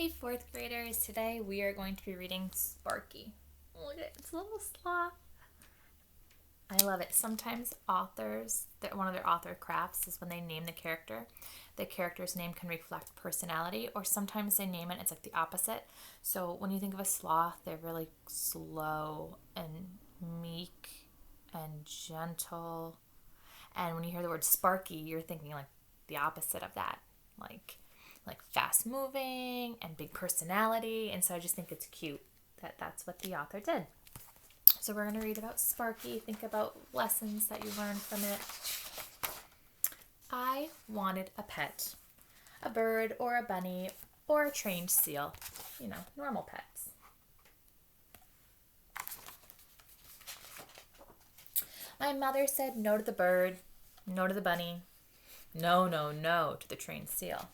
Hey, fourth graders. Today we are going to be reading Sparky. Look at it, it's a little sloth. I love it. Sometimes authors, one of their author crafts is when they name the character's name can reflect personality, or sometimes they name it, it's like the opposite. So when you think of a sloth, they're really slow and meek and gentle. And when you hear the word Sparky, you're thinking like the opposite of that. Like fast moving and big personality, and so I just think it's cute that that's what the author did. So we're going to read about Sparky, think about lessons that you learned from it. I wanted a pet, a bird or a bunny or a trained seal, normal pets. My mother said no to the bird, no to the bunny, no, no, no to the trained seal.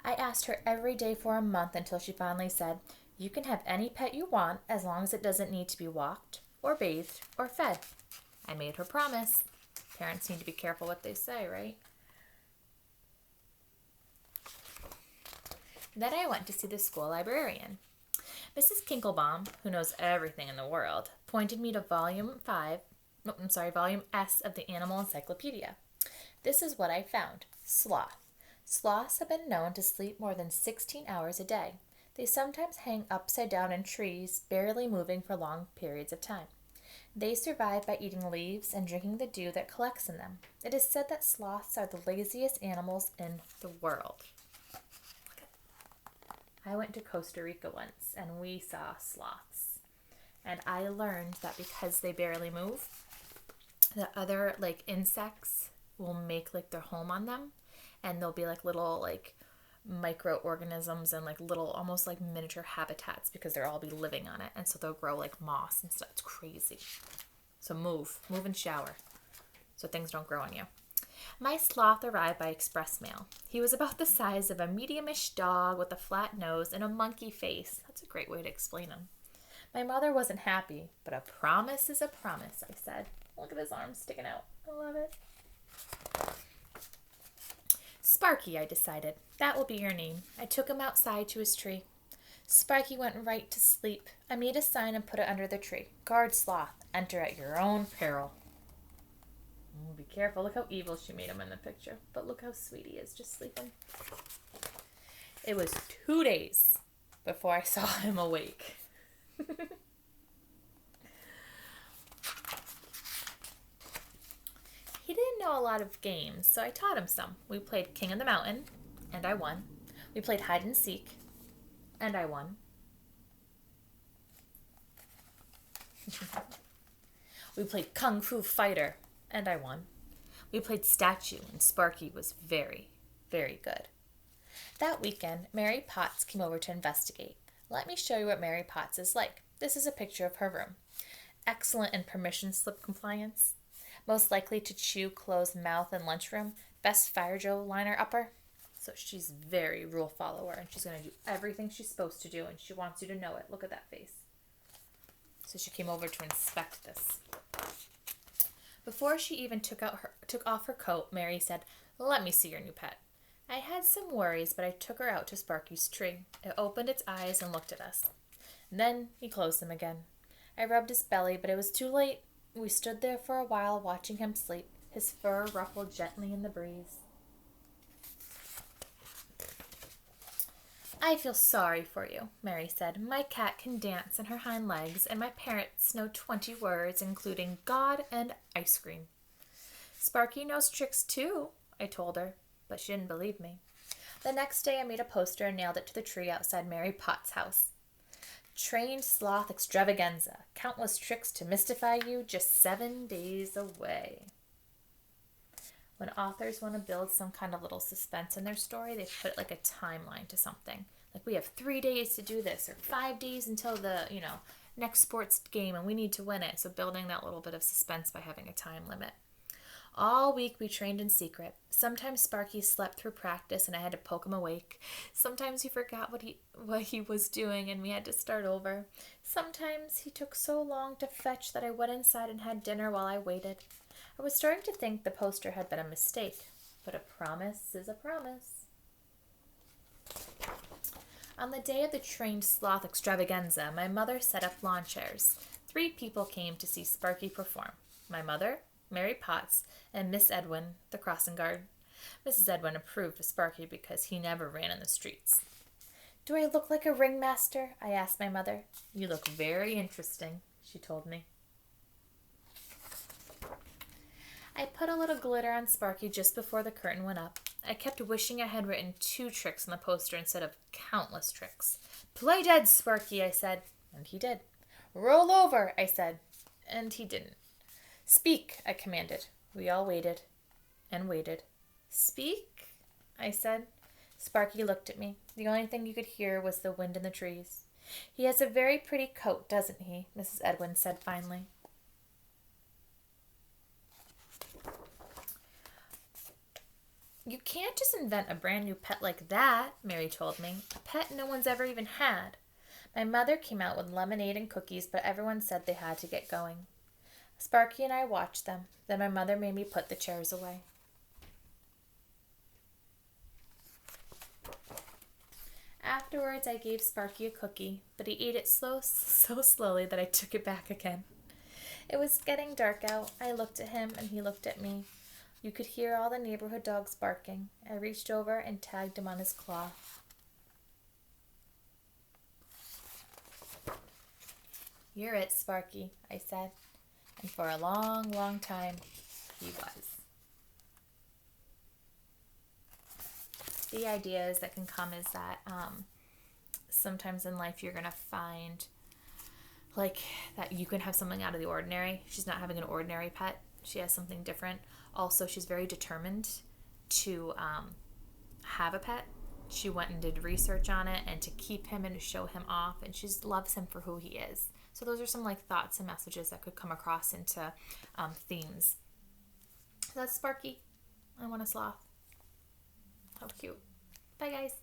I asked her every day for a month until she finally said, "You can have any pet you want as long as it doesn't need to be walked or bathed or fed." I made her promise. Parents need to be careful what they say, right? Then I went to see the school librarian. Mrs. Kinklebaum, who knows everything in the world, pointed me to volume S of the Animal Encyclopedia. This is what I found. Sloth. Sloths have been known to sleep more than 16 hours a day. They sometimes hang upside down in trees, barely moving for long periods of time. They survive by eating leaves and drinking the dew that collects in them. It is said that sloths are the laziest animals in the world. I went to Costa Rica once and we saw sloths. And I learned that because they barely move, the other insects will make their home on them. And they'll be little microorganisms and little almost like miniature habitats because they'll all be living on it, and so they'll grow like moss and stuff. It's crazy. So move and shower so things don't grow on you. My sloth arrived by express mail. He was about the size of a medium-ish dog with a flat nose and a monkey face. That's a great way to explain him. My mother wasn't happy, but a promise is a promise, I said. Look at his arms sticking out. I love it. Sparky, I decided. That will be your name. I took him outside to his tree. Sparky went right to sleep. I made a sign and put it under the tree. Guard sloth. Enter at your own peril. Be careful. Look how evil she made him in the picture. But look how sweet he is, just sleeping. It was 2 days before I saw him awake. He didn't know a lot of games, so I taught him some. We played King of the Mountain, and I won. We played hide and seek, and I won. We played Kung Fu Fighter, and I won. We played Statue, and Sparky was very, very good. That weekend, Mary Potts came over to investigate. Let me show you what Mary Potts is like. This is a picture of her room. Excellent in permission slip compliance. Most likely to chew closed mouth in lunchroom. Best fire drill liner upper. So she's very rule follower, and she's going to do everything she's supposed to do, and she wants you to know it. Look at that face. So she came over to inspect this. Before she even took off her coat, Mary said, "Let me see your new pet." I had some worries, but I took her out to Sparky's tree. It opened its eyes and looked at us. Then he closed them again. I rubbed his belly, but it was too late. We stood there for a while watching him sleep. His fur ruffled gently in the breeze. "I feel sorry for you," Mary said. "My cat can dance on her hind legs, and my parrots know 20 words, including God and ice cream." "Sparky knows tricks too," I told her, but she didn't believe me. The next day I made a poster and nailed it to the tree outside Mary Potts' house. Trained Sloth Extravaganza. Countless tricks to mystify you, just 7 days away. When authors want to build some kind of little suspense in their story, they put a timeline to something. We have 3 days to do this, or 5 days until the, next sports game, and we need to win it. So building that little bit of suspense by having a time limit. All week we trained in secret. Sometimes Sparky slept through practice and I had to poke him awake. Sometimes he forgot what he was doing and we had to start over. Sometimes he took so long to fetch that I went inside and had dinner while I waited. I was starting to think the poster had been a mistake, but a promise is a promise. On the day of the trained sloth extravaganza, my mother set up lawn chairs. 3 people came to see Sparky perform. My mother, Mary Potts, and Miss Edwin, the crossing guard. Mrs. Edwin approved of Sparky because he never ran in the streets. "Do I look like a ringmaster?" I asked my mother. "You look very interesting," she told me. I put a little glitter on Sparky just before the curtain went up. I kept wishing I had written 2 tricks on the poster instead of countless tricks. "Play dead, Sparky," I said, and he did. "Roll over," I said, and he didn't. "Speak," I commanded. We all waited and waited. "Speak?" I said. Sparky looked at me. The only thing you could hear was the wind in the trees. "He has a very pretty coat, doesn't he?" Mrs. Edwin said finally. "You can't just invent a brand new pet like that," Mary told me. "A pet no one's ever even had." My mother came out with lemonade and cookies, but everyone said they had to get going. Sparky and I watched them. Then my mother made me put the chairs away. Afterwards, I gave Sparky a cookie, but he ate it so slowly that I took it back again. It was getting dark out. I looked at him, and he looked at me. You could hear all the neighborhood dogs barking. I reached over and tagged him on his claw. "You're it, Sparky," I said. And for a long, long time, he was. The ideas that can come is that sometimes in life you're going to find like that you can have something out of the ordinary. She's not having an ordinary pet. She has something different. Also, she's very determined to have a pet. She went and did research on it and to keep him and to show him off, and she loves him for who he is. So those are some like thoughts and messages that could come across into themes. So that's Sparky. I want a sloth. How cute. Bye, guys.